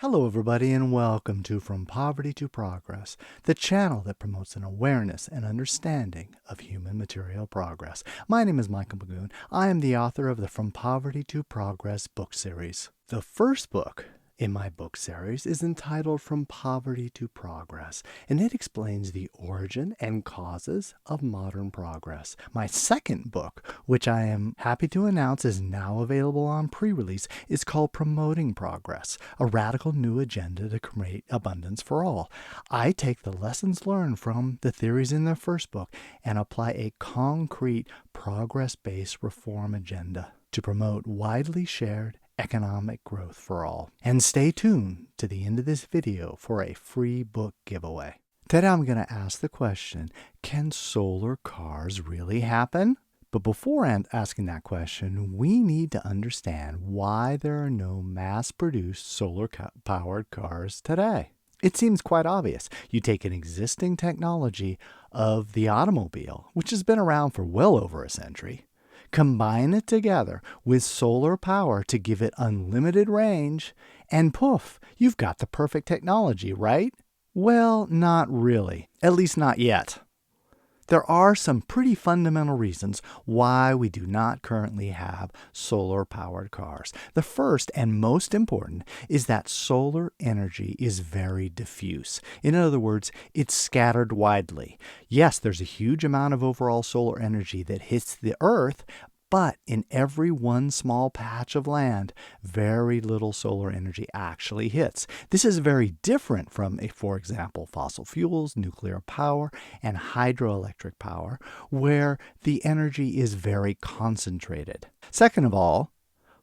Hello everybody and welcome to From Poverty to Progress, the channel that promotes an awareness and understanding of human material progress. My name is Michael Magoon. I am the author of the From Poverty to Progress book series. The first book in my book series is entitled From Poverty to Progress, and it explains the origin and causes of modern progress. My second book, which I am happy to announce is now available on pre-release, is called Promoting Progress, a radical new agenda to create abundance for all. I take the lessons learned from the theories in the first book and apply a concrete progress-based reform agenda to promote widely shared economic growth for all. And stay tuned to the end of this video for a free book giveaway. Today I'm going to ask the question, can solar cars really happen? But before asking that question, we need to understand why there are no mass-produced solar-powered cars today. It seems quite obvious. You take an existing technology of the automobile, which has been around for well over a century, combine it together with solar power to give it unlimited range, and poof, you've got the perfect technology, right? Well, not really. At least not yet. There are some pretty fundamental reasons why we do not currently have solar-powered cars. The first and most important is that solar energy is very diffuse. In other words, it's scattered widely. Yes, there's a huge amount of overall solar energy that hits the Earth, but in every one small patch of land, very little solar energy actually hits. This is very different from, for example, fossil fuels, nuclear power, and hydroelectric power, where the energy is very concentrated. Second of all,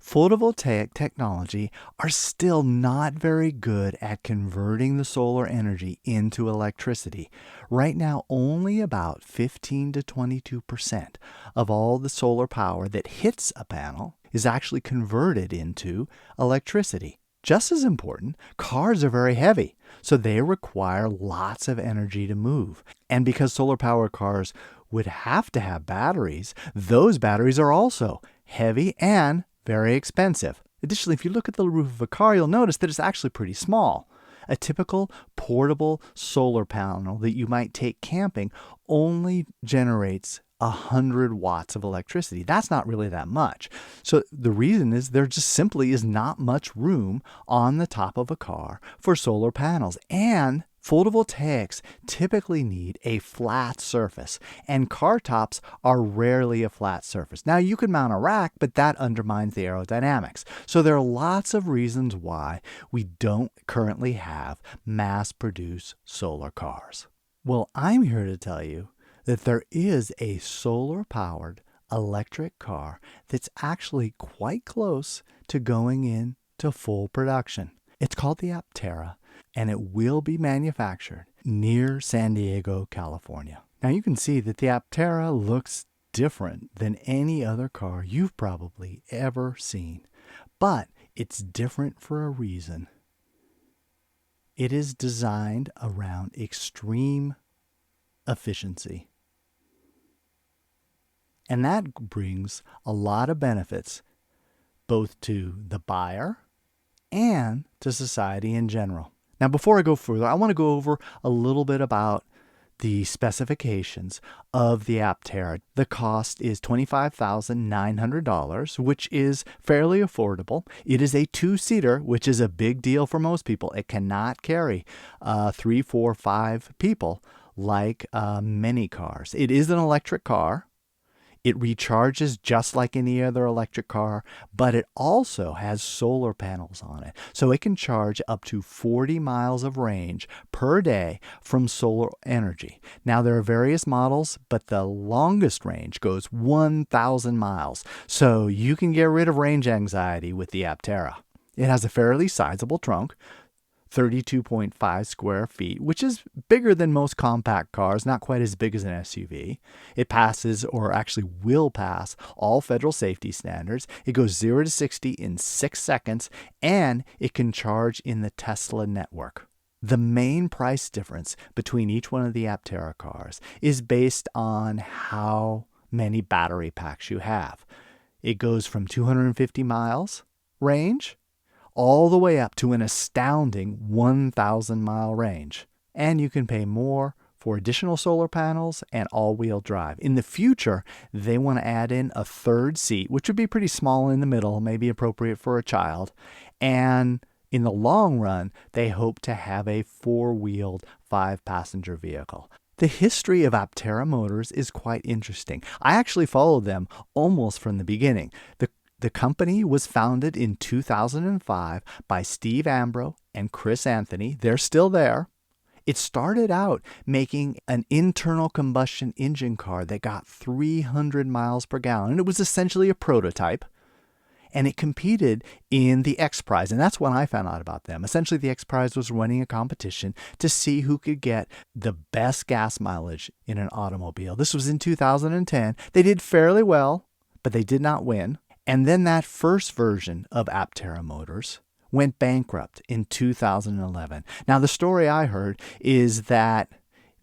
photovoltaic technology are still not very good at converting the solar energy into electricity. Right now, only about 15 to 22% of all the solar power that hits a panel is actually converted into electricity. Just as important, cars are very heavy, so they require lots of energy to move. And because solar-powered cars would have to have batteries, those batteries are also heavy and very expensive. Additionally, if you look at the roof of a car, you'll notice that it's actually pretty small. A typical portable solar panel that you might take camping only generates 100 watts of electricity. That's not really that much. So the reason is there just simply is not much room on the top of a car for solar panels. And photovoltaics typically need a flat surface, and car tops are rarely a flat surface. Now, you can mount a rack, but that undermines the aerodynamics. So there are lots of reasons why we don't currently have mass-produced solar cars. Well, I'm here to tell you that there is a solar-powered electric car that's actually quite close to going into full production. It's called the Aptera, and it will be manufactured near San Diego, California. Now you can see that the Aptera looks different than any other car you've probably ever seen, but it's different for a reason. It is designed around extreme efficiency, and that brings a lot of benefits both to the buyer and to society in general. Now, before I go further, I want to go over a little bit about the specifications of the Aptera. The cost is $25,900, which is fairly affordable. It is a two-seater, which is a big deal for most people. It cannot carry 3, 4, 5 people like many cars. It is an electric car. It recharges just like any other electric car, but it also has solar panels on it. So it can charge up to 40 miles of range per day from solar energy. Now, there are various models, but the longest range goes 1,000 miles. So you can get rid of range anxiety with the Aptera. It has a fairly sizable trunk, 32.5 square feet, which is bigger than most compact cars, not quite as big as an SUV. It passes, or actually will pass, all federal safety standards. It goes 0 to 60 in 6 seconds, and it can charge in the Tesla network. The main price difference between each one of the Aptera cars is based on how many battery packs you have. It goes from 250 miles range all the way up to an astounding 1,000-mile range. And you can pay more for additional solar panels and all-wheel drive. In the future, they want to add in a third seat, which would be pretty small in the middle, maybe appropriate for a child. And in the long run, they hope to have a four-wheeled, five-passenger vehicle. The history of Aptera Motors is quite interesting. I actually followed them almost from the beginning. The company was founded in 2005 by Steve Ambro and Chris Anthony. They're still there. It started out making an internal combustion engine car that got 300 miles per gallon. And it was essentially a prototype. And it competed in the X Prize. And that's when I found out about them. Essentially, the X Prize was running a competition to see who could get the best gas mileage in an automobile. This was in 2010. They did fairly well, but they did not win. And then that first version of Aptera Motors went bankrupt in 2011. Now, the story I heard is that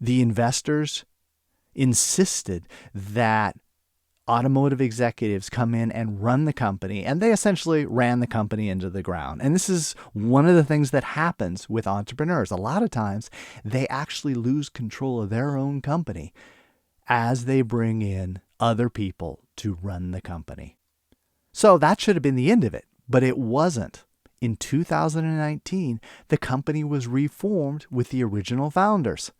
the investors insisted that automotive executives come in and run the company, and they essentially ran the company into the ground. And this is one of the things that happens with entrepreneurs. A lot of times, they actually lose control of their own company as they bring in other people to run the company. So that should have been the end of it, but it wasn't. In 2019, the company was reformed with the original founders.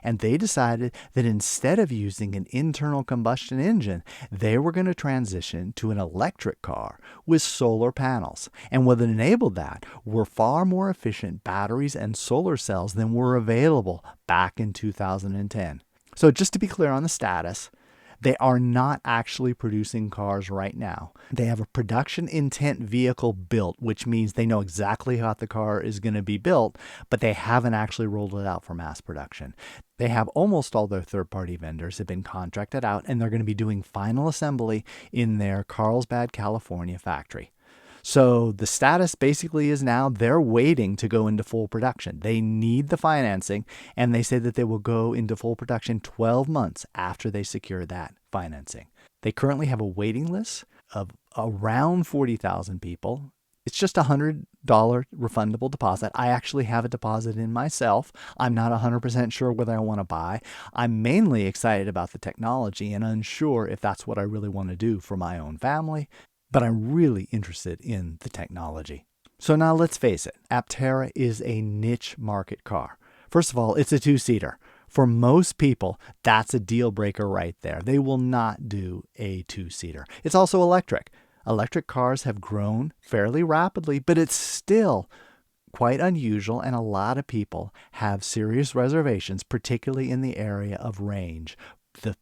And they decided that instead of using an internal combustion engine, they were going to transition to an electric car with solar panels. And what enabled that were far more efficient batteries and solar cells than were available back in 2010. So just to be clear on the status, they are not actually producing cars right now. They have a production intent vehicle built, which means they know exactly how the car is going to be built, but they haven't actually rolled it out for mass production. They have almost all their third-party vendors have been contracted out, and they're going to be doing final assembly in their Carlsbad, California factory. So the status basically is now they're waiting to go into full production. They need the financing, and they say that they will go into full production 12 months after they secure that financing. They currently have a waiting list of around 40,000 people. It's just a $100 refundable deposit. I actually have a deposit in myself. I'm not 100% sure whether I want to buy. I'm mainly excited about the technology and unsure if that's what I really want to do for my own family. But I'm really interested in the technology. So now let's face it, Aptera is a niche market car. First of all, it's a two-seater. For most people, that's a deal breaker right there. They will not do a two-seater. It's also electric. Electric cars have grown fairly rapidly, but it's still quite unusual, and a lot of people have serious reservations, particularly in the area of range.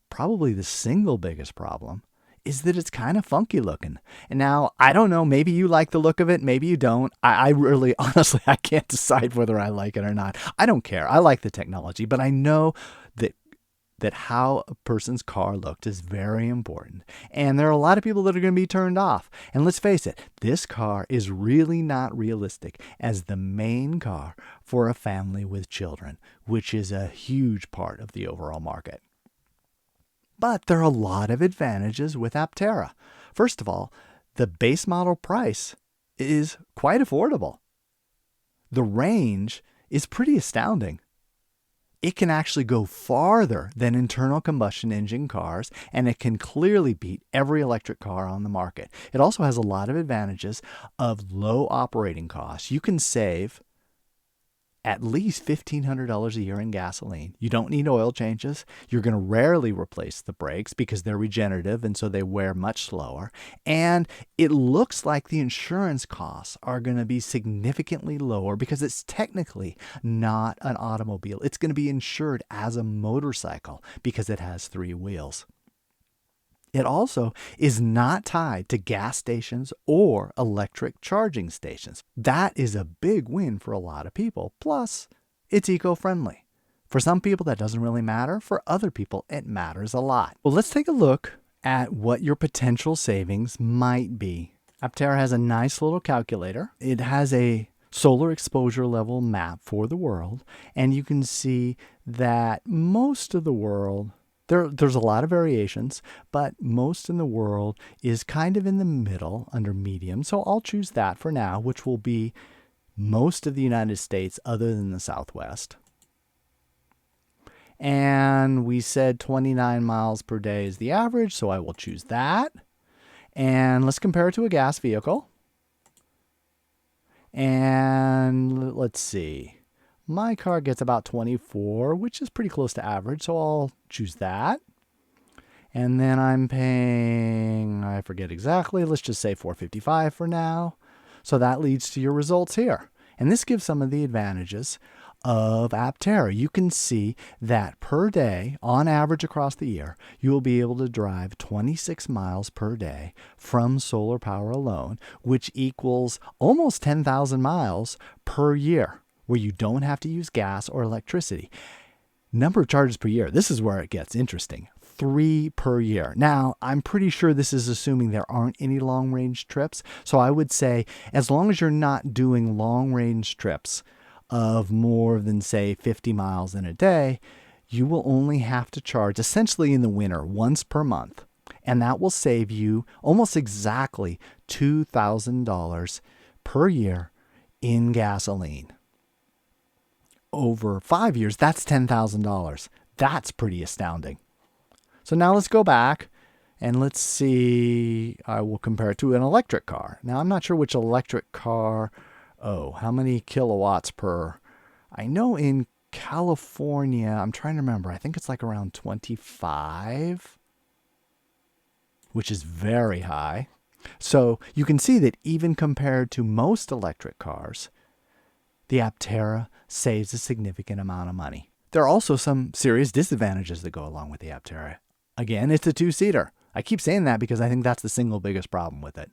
Probably the single biggest problem is that it's kind of funky looking. And now, I don't know, maybe you like the look of it, maybe you don't. I really, honestly, I can't decide whether I like it or not. I don't care. I like the technology, but I know that how a person's car looked is very important. And there are a lot of people that are going to be turned off. And let's face it, this car is really not realistic as the main car for a family with children, which is a huge part of the overall market. But there are a lot of advantages with Aptera. First of all, the base model price is quite affordable. The range is pretty astounding. It can actually go farther than internal combustion engine cars, and it can clearly beat every electric car on the market. It also has a lot of advantages of low operating costs. You can save at least $1,500 a year in gasoline. You don't need oil changes. You're going to rarely replace the brakes because they're regenerative and so they wear much slower. And it looks like the insurance costs are going to be significantly lower because it's technically not an automobile. It's going to be insured as a motorcycle because it has three wheels. It also is not tied to gas stations or electric charging stations. That is a big win for a lot of people. Plus, it's eco-friendly. For some people, that doesn't really matter. For other people, it matters a lot. Well, let's take a look at what your potential savings might be. Aptera has a nice little calculator. It has a solar exposure level map for the world, and you can see that most of the world, there's a lot of variations, but most in the world is kind of in the middle under medium. So I'll choose that for now, which will be most of the United States other than the Southwest. And we said 29 miles per day is the average, so I will choose that. And let's compare it to a gas vehicle. And let's see. My car gets about 24, which is pretty close to average, so I'll choose that. And then I'm paying, I forget exactly, let's just say $4.55 for now. So that leads to your results here. And this gives some of the advantages of Aptera. You can see that per day, on average across the year, you will be able to drive 26 miles per day from solar power alone, which equals almost 10,000 miles per year, where you don't have to use gas or electricity. Number of charges per year. This is where it gets interesting. 3 per year. Now, I'm pretty sure this is assuming there aren't any long-range trips. So I would say as long as you're not doing long-range trips of more than, say, 50 miles in a day, you will only have to charge essentially in the winter once per month. And that will save you almost exactly $2,000 per year in gasoline. Over 5 years, that's $10,000. That's pretty astounding. So now let's go back and let's see. I will compare it to an electric car. Now, I'm not sure which electric car. Oh, how many kilowatts per? I know in California, I'm trying to remember. I think it's like around 25, which is very high. So you can see that even compared to most electric cars, the Aptera saves a significant amount of money. There are also some serious disadvantages that go along with the Aptera. Again, it's a two-seater. I keep saying that because I think that's the single biggest problem with it.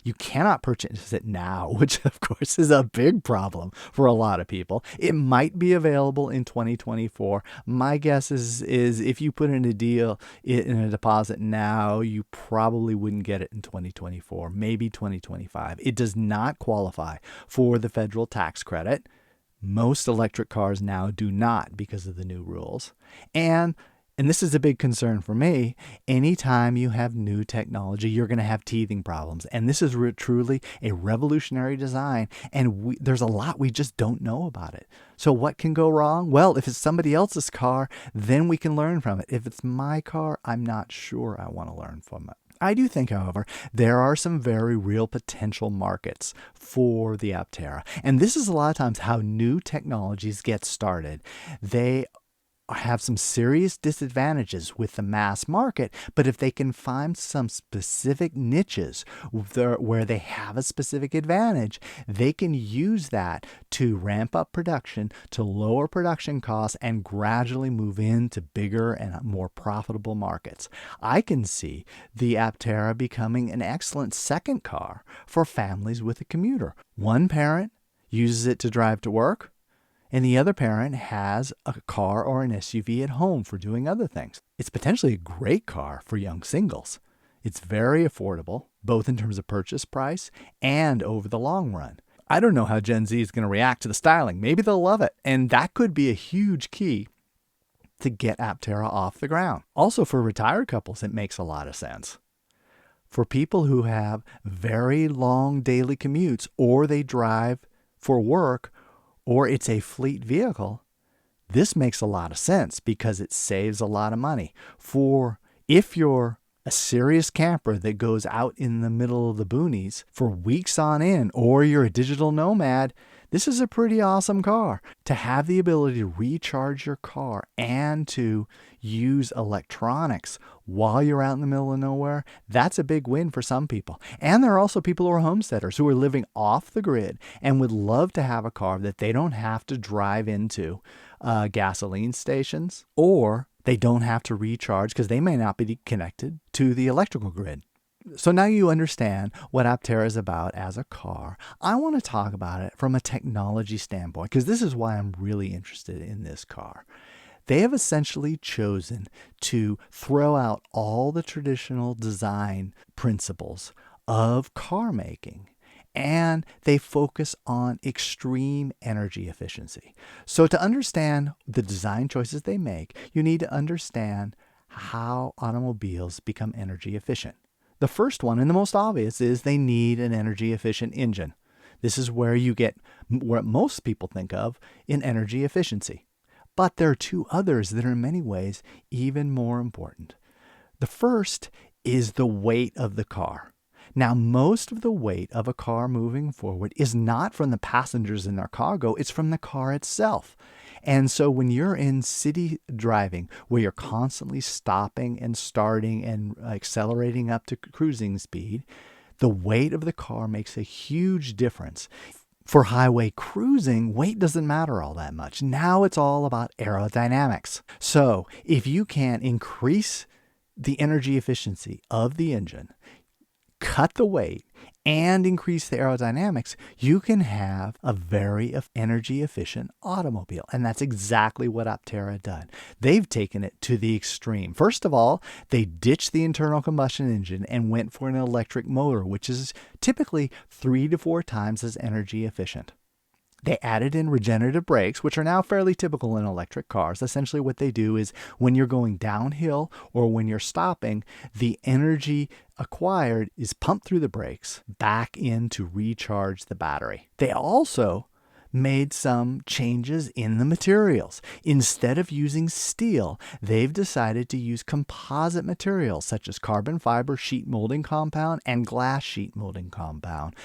You cannot purchase it now, which of course is a big problem for a lot of people. It might be available in 2024. My guess is if you put in a deposit now, you probably wouldn't get it in 2024, maybe 2025. It does not qualify for the federal tax credit. Most electric cars now do not because of the new rules. And this is a big concern for me, anytime you have new technology, you're going to have teething problems. And this is truly a revolutionary design. And there's a lot we just don't know about it. So what can go wrong? Well, if it's somebody else's car, then we can learn from it. If it's my car, I'm not sure I want to learn from it. I do think, however, there are some very real potential markets for the Aptera. And this is a lot of times how new technologies get started. They have some serious disadvantages with the mass market, but if they can find some specific niches where they have a specific advantage, they can use that to ramp up production, to lower production costs, and gradually move into bigger and more profitable markets. I can see the Aptera becoming an excellent second car for families with a commuter. One parent uses it to drive to work, and the other parent has a car or an SUV at home for doing other things. It's potentially a great car for young singles. It's very affordable, both in terms of purchase price and over the long run. I don't know how Gen Z is going to react to the styling. Maybe they'll love it. And that could be a huge key to get Aptera off the ground. Also, for retired couples, it makes a lot of sense. For people who have very long daily commutes, or they drive for work, or it's a fleet vehicle, this makes a lot of sense because it saves a lot of money. For if you're a serious camper that goes out in the middle of the boonies for weeks on end, or you're a digital nomad, this is a pretty awesome car. To have the ability to recharge your car and to use electronics while you're out in the middle of nowhere, that's a big win for some people. And there are also people who are homesteaders who are living off the grid and would love to have a car that they don't have to drive into gasoline stations, or they don't have to recharge because they may not be connected to the electrical grid. So now you understand what Aptera is about as a car. I want to talk about it from a technology standpoint because this is why I'm really interested in this car. They have essentially chosen to throw out all the traditional design principles of car making, and they focus on extreme energy efficiency. So to understand the design choices they make, you need to understand how automobiles become energy efficient. The first one, and the most obvious, is they need an energy efficient engine. This is where you get what most people think of in energy efficiency. But there are two others that are in many ways even more important. The first is the weight of the car. Now, most of the weight of a car moving forward is not from the passengers and their cargo, it's from the car itself. And so when you're in city driving, where you're constantly stopping and starting and accelerating up to cruising speed, the weight of the car makes a huge difference. For highway cruising, weight doesn't matter all that much. Now it's all about aerodynamics. So if you can increase the energy efficiency of the engine, cut the weight, and increase the aerodynamics, you can have a very energy efficient automobile. And that's exactly what Aptera did. They've taken it to the extreme. First of all, they ditched the internal combustion engine and went for an electric motor, which is typically 3 to 4 times as energy efficient. They added in regenerative brakes, which are now fairly typical in electric cars. Essentially what they do is when you're going downhill or when you're stopping, the energy acquired is pumped through the brakes back in to recharge the battery. They also made some changes in the materials. Instead of using steel, they've decided to use composite materials such as carbon fiber sheet molding compound and glass sheet molding compound.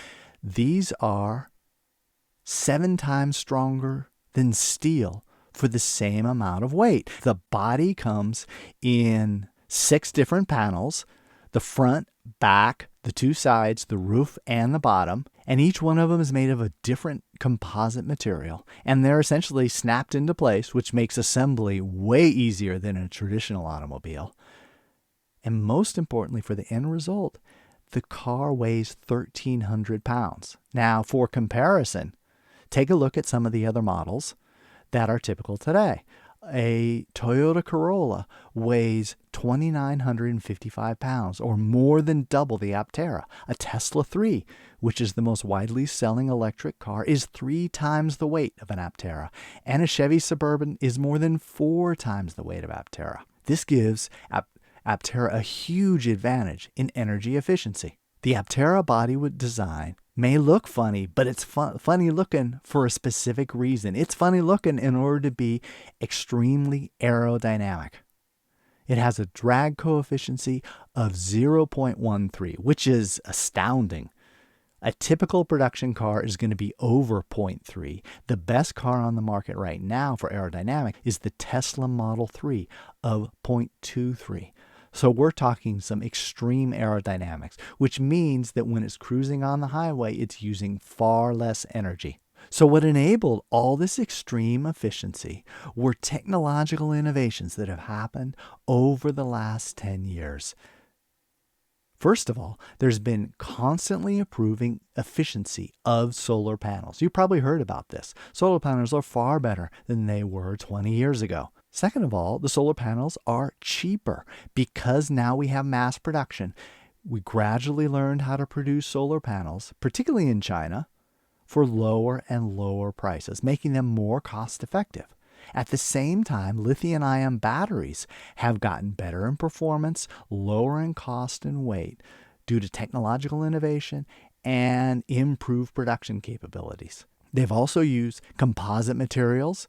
These are 7 times stronger than steel for the same amount of weight. The body comes in 6 different panels: the front, back, the 2 sides, the roof, and the bottom. And each one of them is made of a different composite material. And they're essentially snapped into place, which makes assembly way easier than a traditional automobile. And most importantly for the end result, the car weighs 1,300 pounds. Now, for comparison, take a look at some of the other models that are typical today. A Toyota Corolla weighs 2,955 pounds, or more than double the Aptera. A Tesla 3, which is the most widely selling electric car, is 3 times the weight of an Aptera. And a Chevy Suburban is more than 4 times the weight of Aptera. This gives Aptera a huge advantage in energy efficiency. The Aptera body design may look funny, but it's funny looking for a specific reason. It's funny looking in order to be extremely aerodynamic. It has a drag coefficient of 0.13, which is astounding. A typical production car is going to be over 0.3. The best car on the market right now for aerodynamic is the Tesla Model 3 of 0.23. So we're talking some extreme aerodynamics, which means that when it's cruising on the highway, it's using far less energy. So what enabled all this extreme efficiency were technological innovations that have happened over the last 10 years. First of all, there's been constantly improving efficiency of solar panels. You probably heard about this. Solar panels are far better than they were 20 years ago. Second of all, the solar panels are cheaper because now we have mass production. We gradually learned how to produce solar panels, particularly in China, for lower and lower prices, making them more cost effective. At the same time, lithium-ion batteries have gotten better in performance, lower in cost and weight due to technological innovation and improved production capabilities. They've also used composite materials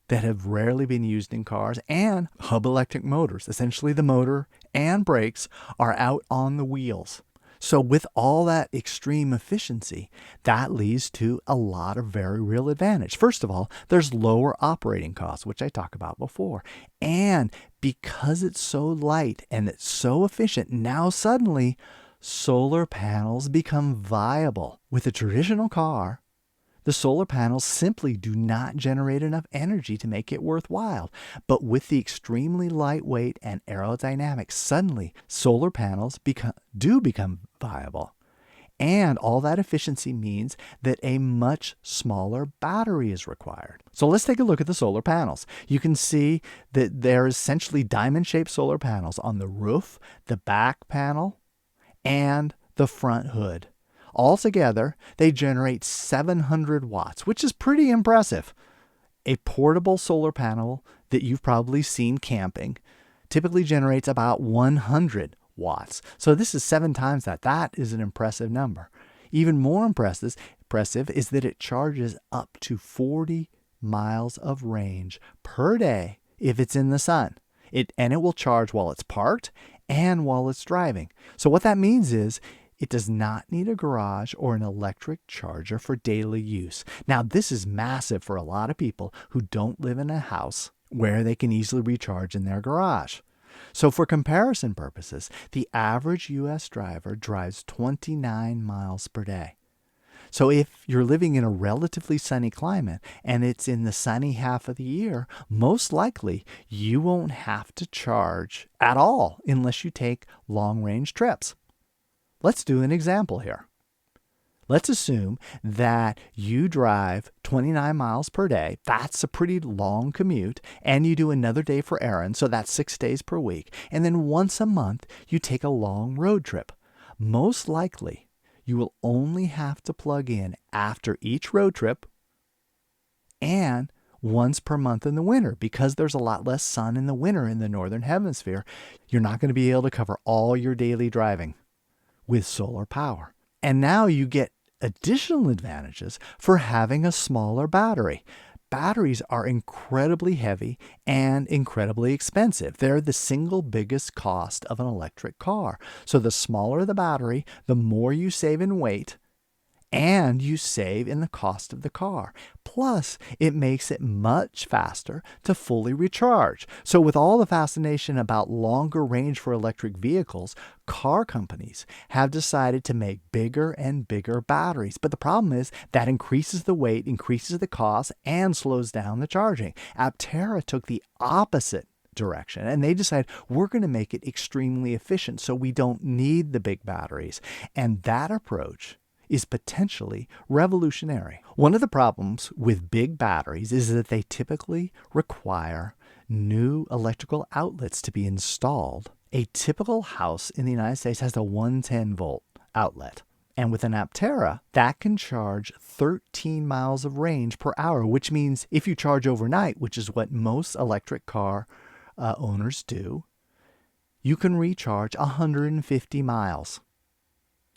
that have rarely been used in cars and hub electric motors. Essentially, the motor and brakes are out on the wheels. So with all that extreme efficiency, that leads to a lot of very real advantage. First of all, there's lower operating costs, which I talked about before. And because it's so light and it's so efficient, now suddenly solar panels become viable. With a traditional car, the solar panels simply do not generate enough energy to make it worthwhile. But with the extremely lightweight and aerodynamic, suddenly solar panels do become viable. And all that efficiency means that a much smaller battery is required. So let's take a look at the solar panels. You can see that they're essentially diamond-shaped solar panels on the roof, the back panel, and the front hood. Altogether, they generate 700 watts, which is pretty impressive. A portable solar panel that you've probably seen camping typically generates about 100 watts. So this is 7 times that. That is an impressive number. Even more impressive is that it charges up to 40 miles of range per day if it's in the sun. It will charge while it's parked and while it's driving. So what that means is it does not need a garage or an electric charger for daily use. Now, this is massive for a lot of people who don't live in a house where they can easily recharge in their garage. So for comparison purposes, the average U.S. driver drives 29 miles per day. So if you're living in a relatively sunny climate and it's in the sunny half of the year, most likely you won't have to charge at all unless you take long-range trips. Let's do an example here. Let's assume that you drive 29 miles per day. That's a pretty long commute. And you do another day for errands, so that's 6 days per week. And then once a month, you take a long road trip. Most likely, you will only have to plug in after each road trip and once per month in the winter. Because there's a lot less sun in the winter in the northern hemisphere, you're not going to be able to cover all your daily driving with solar power. And now you get additional advantages for having a smaller battery. Batteries are incredibly heavy and incredibly expensive. They're the single biggest cost of an electric car. So the smaller the battery, the more you save in weight, and you save in the cost of the car. Plus, it makes it much faster to fully recharge. So with all the fascination about longer range for electric vehicles, car companies have decided to make bigger and bigger batteries. But the problem is that increases the weight, increases the cost, and slows down the charging. Aptera took the opposite direction, and they decided we're going to make it extremely efficient so we don't need the big batteries. And that approach is potentially revolutionary. One of the problems with big batteries is that they typically require new electrical outlets to be installed. A typical house in the United States has a 110 volt outlet. And with an Aptera, that can charge 13 miles of range per hour, which means if you charge overnight, which is what most electric car owners do, you can recharge 150 miles.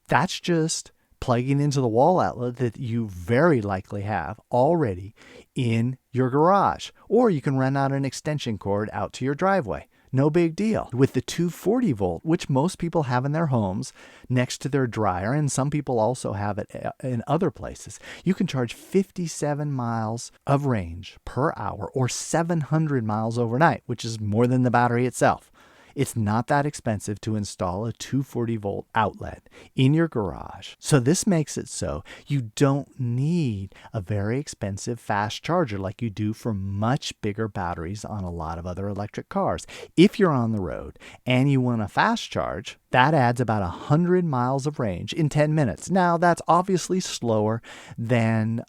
That's just plugging into the wall outlet that you very likely have already in your garage. Or you can run out an extension cord out to your driveway. No big deal. With the 240 volt, which most people have in their homes next to their dryer, and some people also have it in other places, you can charge 57 miles of range per hour or 700 miles overnight, which is more than the battery itself. It's not that expensive to install a 240 volt outlet in your garage. So this makes it so you don't need a very expensive fast charger like you do for much bigger batteries on a lot of other electric cars. If you're on the road and you want a fast charge, that adds about 100 miles of range in 10 minutes. Now, that's obviously slower than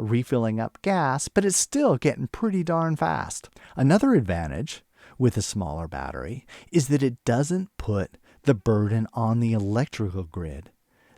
refilling up gas, but it's still getting pretty darn fast. Another advantage with a smaller battery is that it doesn't put the burden on the electrical grid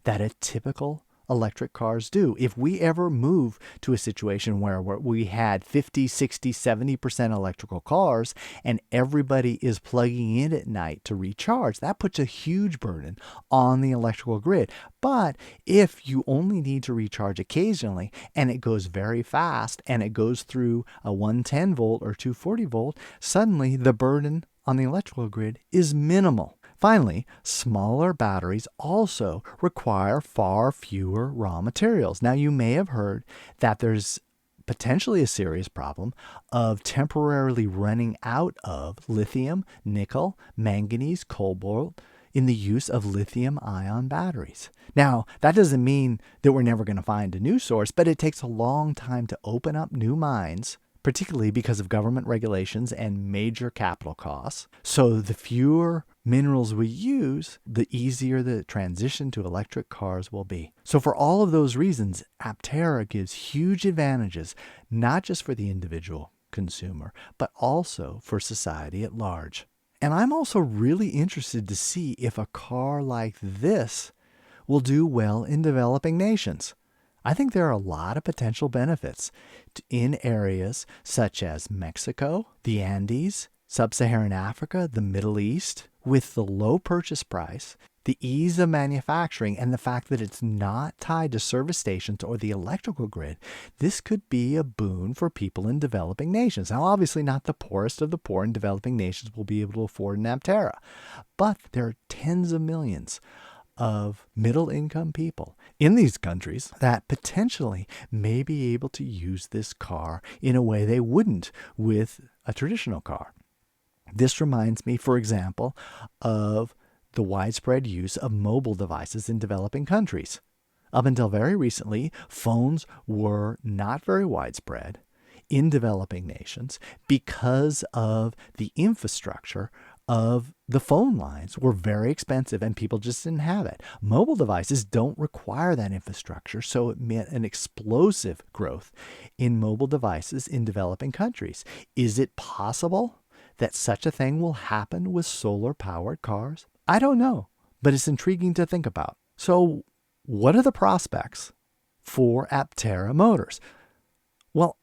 that a typical electric cars do. If we ever move to a situation where we had 50, 60, 70% electrical cars and everybody is plugging in at night to recharge, that puts a huge burden on the electrical grid. But if you only need to recharge occasionally and it goes very fast and it goes through a 110 volt or 240 volt, suddenly the burden on the electrical grid is minimal. Finally, smaller batteries also require far fewer raw materials. Now, you may have heard that there's potentially a serious problem of temporarily running out of lithium, nickel, manganese, cobalt in the use of lithium-ion batteries. Now, that doesn't mean that we're never going to find a new source, but it takes a long time to open up new mines, particularly because of government regulations and major capital costs. So the fewer minerals we use, the easier the transition to electric cars will be. So for all of those reasons, Aptera gives huge advantages, not just for the individual consumer, but also for society at large. And I'm also really interested to see if a car like this will do well in developing nations. I think there are a lot of potential benefits in areas such as Mexico, the Andes, Sub-Saharan Africa, the Middle East. With the low purchase price the ease of manufacturing, and the fact that it's not tied to service stations or the electrical grid, this could be a boon for people in developing nations. Now, obviously, not the poorest of the poor in developing nations will be able to afford an Aptera, but there are tens of millions of middle-income people in these countries that potentially may be able to use this car in a way they wouldn't with a traditional car. This reminds me, for example, of the widespread use of mobile devices in developing countries. Up until very recently, phones were not very widespread in developing nations because of the infrastructure of the phone lines were very expensive and people just didn't have it. Mobile devices don't require that infrastructure, so it meant an explosive growth in mobile devices in developing countries. Is it possible that such a thing will happen with solar-powered cars? I don't know, but it's intriguing to think about. So what are the prospects for Aptera motors? Well,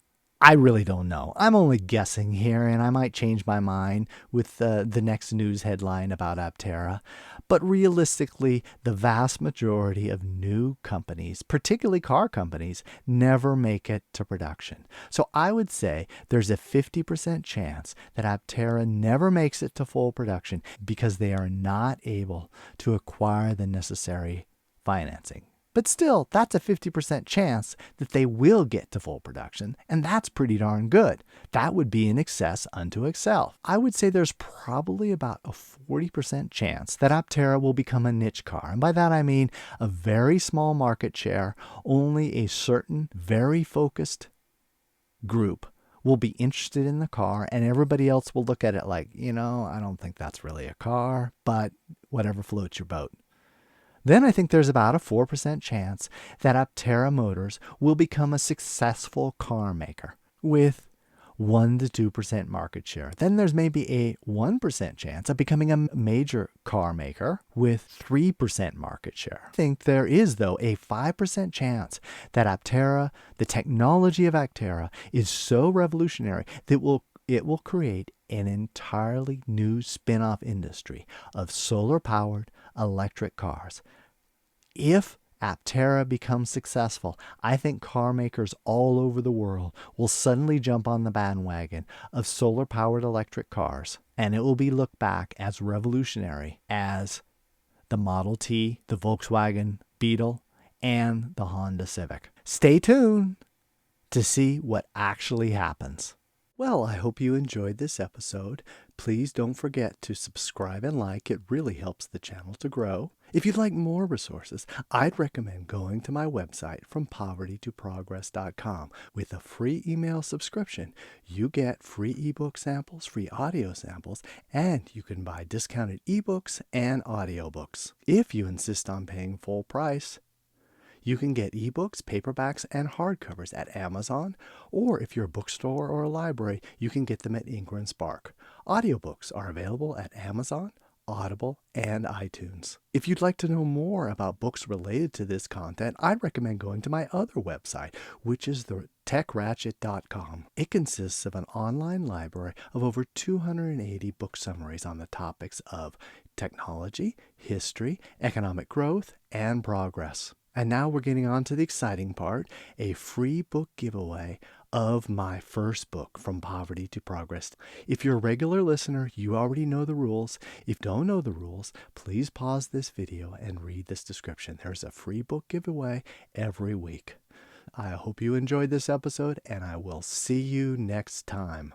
I really don't know. I'm only guessing here, and I might change my mind with the next news headline about Aptera. But realistically, the vast majority of new companies, particularly car companies, never make it to production. So I would say there's a 50% chance that Aptera never makes it to full production because they are not able to acquire the necessary financing. But still, that's a 50% chance that they will get to full production, and that's pretty darn good. That would be in excess unto itself. I would say there's probably about a 40% chance that Aptera will become a niche car. And by that I mean a very small market share, only a certain very focused group will be interested in the car, and everybody else will look at it like, I don't think that's really a car, but whatever floats your boat. Then I think there's about a 4% chance that Aptera Motors will become a successful car maker with 1 to 2% market share. Then there's maybe a 1% chance of becoming a major car maker with 3% market share. I think there is, though, a 5% chance that Aptera, the technology of Aptera, is so revolutionary that it will create an entirely new spin-off industry of solar-powered electric cars. If Aptera becomes successful, I think car makers all over the world will suddenly jump on the bandwagon of solar-powered electric cars, and it will be looked back as revolutionary as the Model T, the Volkswagen Beetle, and the Honda Civic. Stay tuned to see what actually happens. Well, I hope you enjoyed this episode. Please don't forget to subscribe and like. It really helps the channel to grow. If you'd like more resources, I'd recommend going to my website, FromPovertyToProgress.com. With a free email subscription, you get free ebook samples, free audio samples, and you can buy discounted ebooks and audiobooks. If you insist on paying full price, you can get ebooks, paperbacks, and hardcovers at Amazon, or if you're a bookstore or a library, you can get them at Ingram and Spark. Audiobooks are available at Amazon, Audible, and iTunes. If you'd like to know more about books related to this content, I'd recommend going to my other website, which is the techratchet.com. It consists of an online library of over 280 book summaries on the topics of technology, history, economic growth, and progress. And now we're getting on to the exciting part, a free book giveaway of my first book, From Poverty to Progress. If you're a regular listener, you already know the rules. If you don't know the rules, please pause this video and read this description. There's a free book giveaway every week. I hope you enjoyed this episode, and I will see you next time.